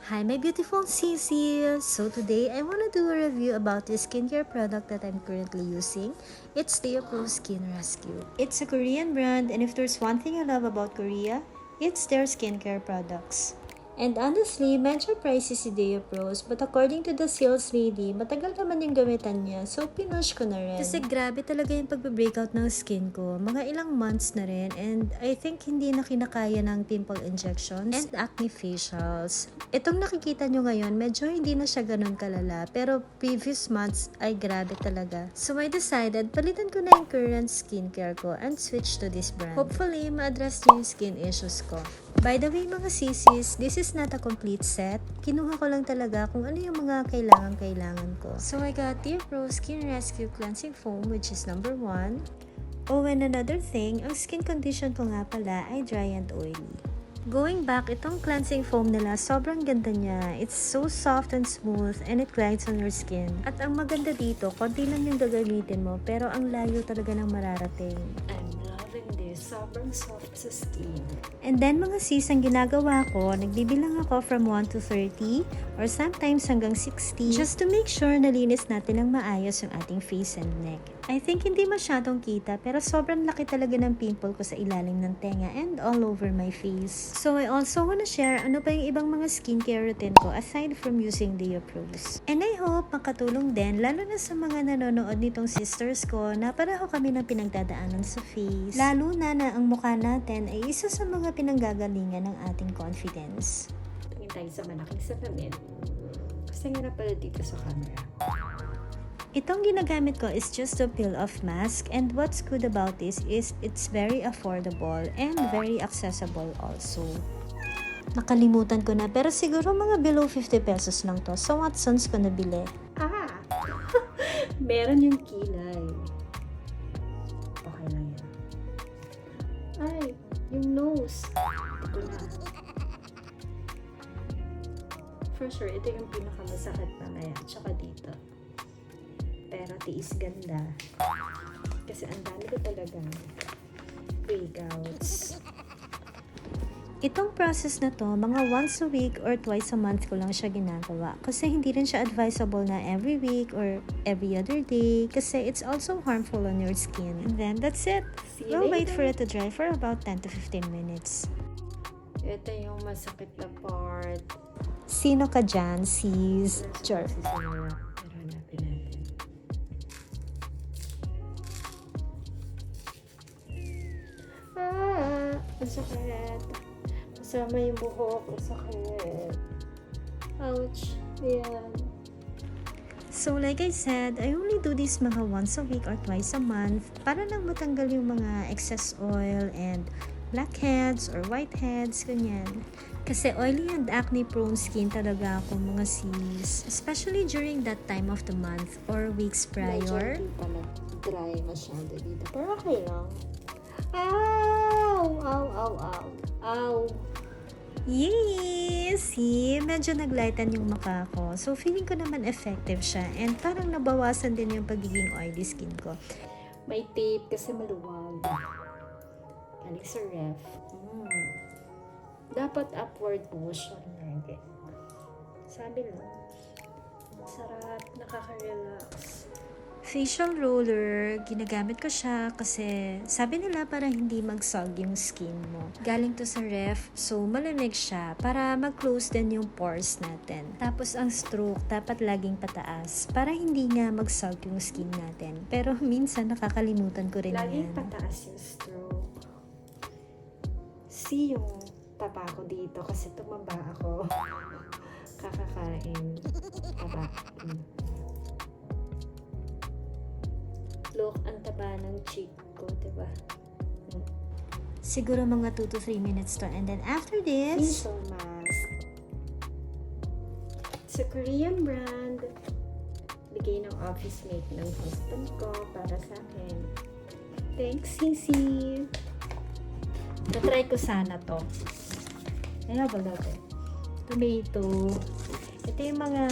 Hi my beautiful CC! So today I want to do a review about the skincare product that I'm currently using. It's DeoPro Skin Rescue. It's a Korean brand, and if there's one thing I love about Korea, it's their skincare products. And honestly, medyo pricey si DeoPros, but according to the sales lady, matagal naman yung gamitan niya, so pinush ko na rin. Kasi grabe talaga yung pagbe-breakout ng skin ko, mga ilang months na rin, and I think hindi na kinakaya ng pimple injections and acne facials. Itong nakikita nyo ngayon, medyo hindi na siya ganun kalala, pero previous months ay grabe talaga. So I decided, palitan ko na yung current skincare ko and switch to this brand. Hopefully, ma-address nyo yung skin issues ko. By the way mga sisis, this is not a complete set. Kinuha ko lang talaga kung ano yung mga kailangan ko. So I got DeoPro Skin Rescue Cleansing Foam, which is number 1. Oh, and another thing, ang skin condition ko nga pala ay dry and oily. Going back, itong cleansing foam nila, sobrang ganda niya. It's so soft and smooth and it glides on your skin. At ang maganda dito, konti lang yung gagamitin mo pero ang layo talaga ng mararating. I'm loving this. Sobrang soft sa skin. And then mga sis, ang ginagawa ko, nagbibilang ako from 1 to 30 or sometimes hanggang 60 just to make sure na linis natin ng maayos yung ating face and neck. I think hindi masyadong kita pero sobrang laki talaga ng pimple ko sa ilalim ng tenga and all over my face. So I also wanna share ano pa yung ibang mga skincare routine ko aside from using DeoPros. And I hope makatulong din lalo na sa mga nanonood nitong sisters ko na pareho kami ng pinagdadaanan sa face. Lalo na ang mukha natin ay isa sa mga pinanggagalingan ng ating confidence. Tingin tayo sa malaking salamin. Kasi nga pala dito sa camera. Itong ginagamit ko is just a peel-off mask, and what's good about this is it's very affordable and very accessible also. Nakalimutan ko na pero siguro mga below 50 pesos lang to. So Watsons ko nabili. Ah! Meron yung kilay. Okay lang yan. Ay! Yung nose. Ito na. For sure, ito yung pinakamasakit mamaya. Tsaka dito. Pero tiis ganda. Kasi ang dami ko talaga breakouts. Itong process na to, mga once a week or twice a month ko lang siya ginagawa. Kasi hindi rin siya advisable na every week or every other day. Kasi it's also harmful on your skin. And then that's it. We'll wait for it to dry for about 10 to 15 minutes. Ito yung masakit na part. Sino ka dyan, sis? Sure. Pero hanapin natin. Ang sakit. Kasama yung buhok. Ang sakit. Ouch. Ayan. So like I said, I only do this mga once a week or twice a month para lang matanggal yung mga excess oil and blackheads or whiteheads, ganyan. Kasi oily and acne prone skin talaga ako mga sis. Especially during that time of the month or weeks prior. Medyo pala dry masyado dito. Pero okay lang. Ow! Ow! Ow! Ow! Ow! Yes! See? Medyo naglighten yung mukha ko. So, feeling ko naman effective siya. And parang nabawasan din yung pagiging oily skin ko. May tape kasi maluwag. Galing sa ref. Dapat upward motion lagi. Sabi lang. Sarap. Nakaka-relax. Facial roller, ginagamit ko siya kasi sabi nila para hindi magsag yung skin mo. Galing to sa ref, so malamig siya para mag-close din yung pores natin. Tapos ang stroke, dapat laging pataas para hindi nga magsag yung skin natin. Pero minsan nakakalimutan ko rin Laging yan. pataas yung stroke. See yung taba ko dito kasi tumaba ako. Kakakain. Taba. Look, ang taba ng cheek ko, diba? Siguro mga 2 to 3 minutes to. And then after this, Facial mask. It's a Korean brand. Bigay ng office mate ng husband ko para sa akin. Thanks, Sisi. natry ko sana to. Ano ba to? Tomato. Ito yung mga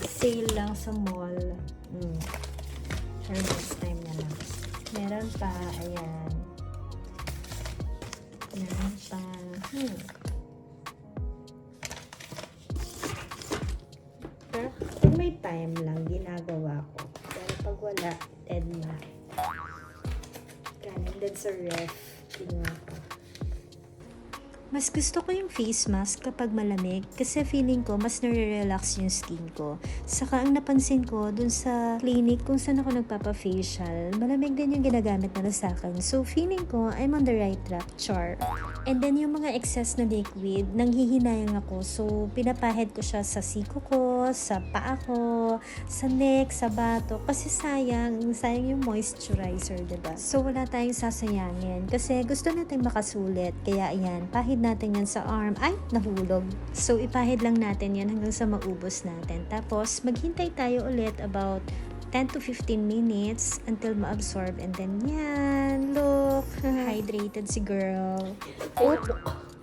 sale lang sa mall. Sure, next time na lang. Meron pa, ayan. Meron pa. may time lang, ginagawa ko. Pero pag wala, dead na. Galing din sa ref, ginawa ko. Mas gusto ko yung face mask kapag malamig kasi feeling ko mas nare-relax yung skin ko. Saka ang napansin ko dun sa clinic kung saan ako nagpapa-facial, malamig din yung ginagamit nila sa akin. So feeling ko I'm on the right track, char. And then yung mga excess na liquid, nanghihinayang ako. So pinapahid ko siya sa siko ko, sa paa ko, sa neck, sa bato. Kasi sayang yung moisturizer, diba? So wala tayong sasayangin kasi gusto natin makasulit. Kaya ayan, pahid natin yan sa arm. Ay, nahulog. So, ipahid lang natin yan hanggang sa maubos natin. Tapos, maghintay tayo ulit about 10 to 15 minutes until ma-absorb. And then, yan. Look. Hydrated si girl. Oop.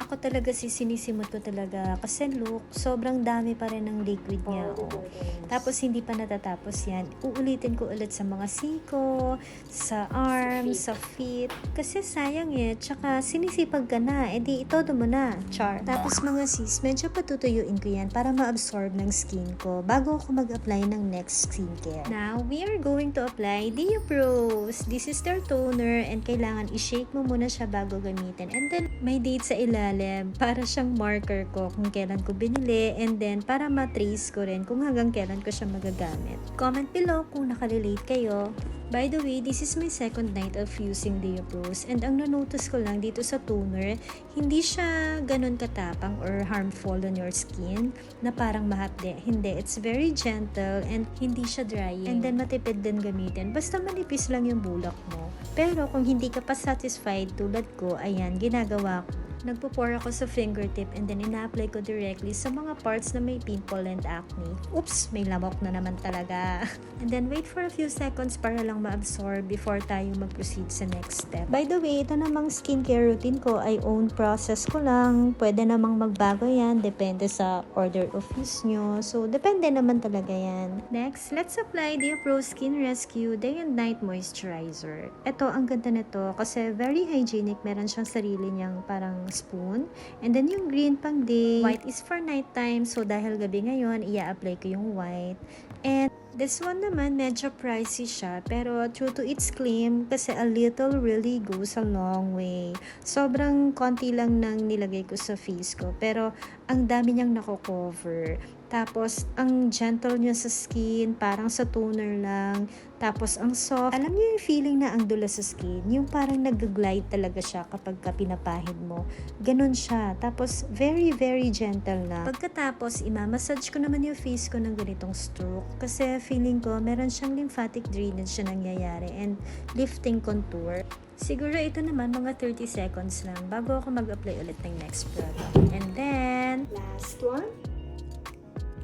Ako talaga sinisimot ko talaga. Kasi look, sobrang dami pa rin ng liquid niya. Oh. Tapos, hindi pa natatapos yan. Uulitin ko ulit sa mga siko, sa arms, sa feet. Kasi sayang eh. Tsaka, sinisipag ka na. E di, itodo mo na. Char. Tapos, mga sis, medyo patutuyuin ko yan para ma-absorb ng skin ko bago ako mag-apply ng next skincare. Now, we are going to apply Diapros. This is their toner and kailangan i-shake mo muna siya bago gamitin. And then, may date sa ilalim para siyang marker ko kung kailan ko binili and then para ma-trace ko rin kung hanggang kailan ko siya magagamit. Comment below kung nakarelate kayo. By the way, this is my second night of using Diapros and ang nanotice ko lang dito sa toner, hindi siya ganun katapang or harmful on your skin na parang mahapde. Hindi, it's very gentle and hindi siya drying. And then matipid din gamitin. Basta manipis lang yung bulak mo. Pero kung hindi ka pa satisfied tulad ko, ayan, ginagawa ko. Nagpo-pour ako sa fingertip and then ina-apply ko directly sa mga parts na may pimple and acne. Oops, may lamok na naman talaga. And then wait for a few seconds para lang ma-absorb before tayo mag-proceed sa next step. By the way, ito namang skincare routine ko ay own process ko lang. Pwede namang magbago yan, depende sa order of use nyo. So, depende naman talaga yan. Next, let's apply Diapro Skin Rescue Day and Night Moisturizer. Ito, ang ganda nito kasi very hygienic. Meron siyang sarili niyang parang spoon. And then yung green pang day. White is for nighttime. So dahil gabi ngayon, ia-apply ko yung white. And this one naman, medyo pricey siya. Pero true to its claim, kasi a little really goes a long way. Sobrang konti lang nang nilagay ko sa face ko. Pero ang dami niyang nako-cover. Tapos, ang gentle niya sa skin, parang sa toner lang. Tapos, ang soft. Alam niyo yung feeling na ang dula sa skin? Yung parang nag-glide talaga siya kapag ka pinapahid mo. Ganon siya. Tapos, very, very gentle na. Pagkatapos, imamassage ko naman yung face ko ng ganitong stroke. Kasi feeling ko, meron siyang lymphatic drainage siya nangyayari and lifting contour. Siguro ito naman mga 30 seconds lang bago ako mag-apply ulit ng next product. And then, Last one.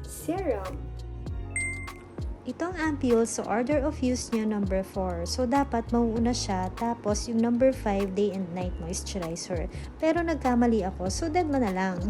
Serum. Itong ampule, so order of use niya number 4. So, dapat mauuna siya. Tapos, yung number 5, day and night moisturizer. Pero nagkamali ako. So, dead mo na lang.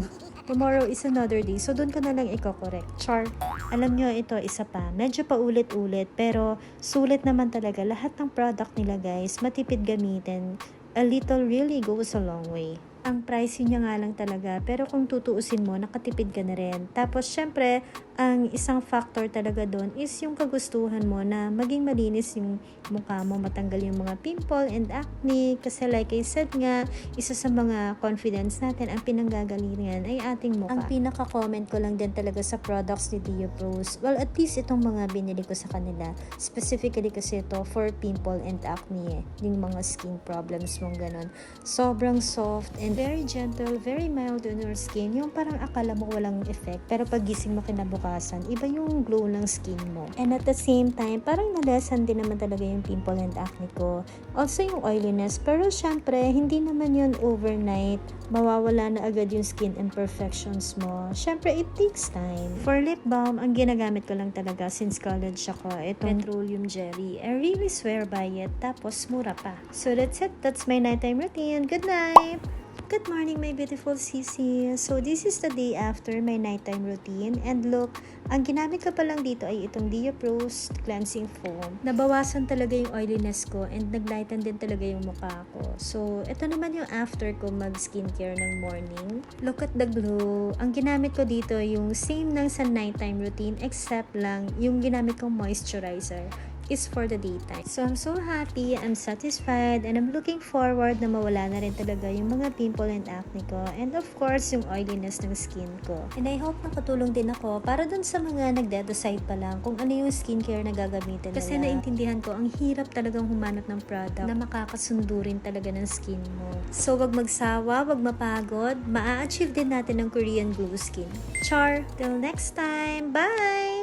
Tomorrow is another day. So, doon ko na lang i-correct. Char. Alam nyo, ito, isa pa. Medyo paulit-ulit. Pero, sulit naman talaga. Lahat ng product nila, guys, matipid gamitin. A little really goes a long way. Ang pricey niya nga lang talaga, pero kung tutuusin mo, nakatipid ka na rin. Tapos, syempre, ang isang factor talaga doon is yung kagustuhan mo na maging malinis yung mukha mo, matanggal yung mga pimple and acne. Kasi like I said nga, isa sa mga confidence natin, ang pinanggagalingan ay ating mukha. Ang pinaka-comment ko lang din talaga sa products ni Diapros, well, at least itong mga binili ko sa kanila, specifically kasi ito for pimple and acne yung mga skin problems mong ganon. Sobrang soft and very gentle, very mild on your skin. Yung parang akala mo walang effect, pero pag gising mo kinabukasan, iba yung glow ng skin mo. And at the same time, parang nalesan din naman talaga yung pimple and acne ko. Also yung oiliness, pero syempre, hindi naman yun overnight. Mawawala na agad yung skin imperfections mo. Syempre, it takes time. For lip balm, ang ginagamit ko lang talaga since college ako, itong petroleum jelly. I really swear by it. Tapos, mura pa. So that's it. That's my nighttime routine. Good night! Good morning, my beautiful sisi. So, this is the day after my nighttime routine. And look, ang ginamit ko pa lang dito ay itong Diaprose Cleansing Foam. Nabawasan talaga yung oiliness ko and naglighten din talaga yung mukha ko. So, ito naman yung after ko mag-skincare ng morning. Look at the glow. Ang ginamit ko dito yung same ng sa nighttime routine except lang yung ginamit kong moisturizer is for the daytime. So, I'm so happy, I'm satisfied, and I'm looking forward na mawala na rin talaga yung mga pimple and acne ko, and of course, yung oiliness ng skin ko. And I hope nakatulong din ako para dun sa mga nagde-decide pa lang kung ano yung skincare na gagamitin nila. Kasi naintindihan ko, ang hirap talagang humanap ng product na makakasundo rin talaga ng skin mo. So, wag magsawa, wag mapagod, maa-achieve din natin ng Korean Glow Skin. Char! Till next time! Bye!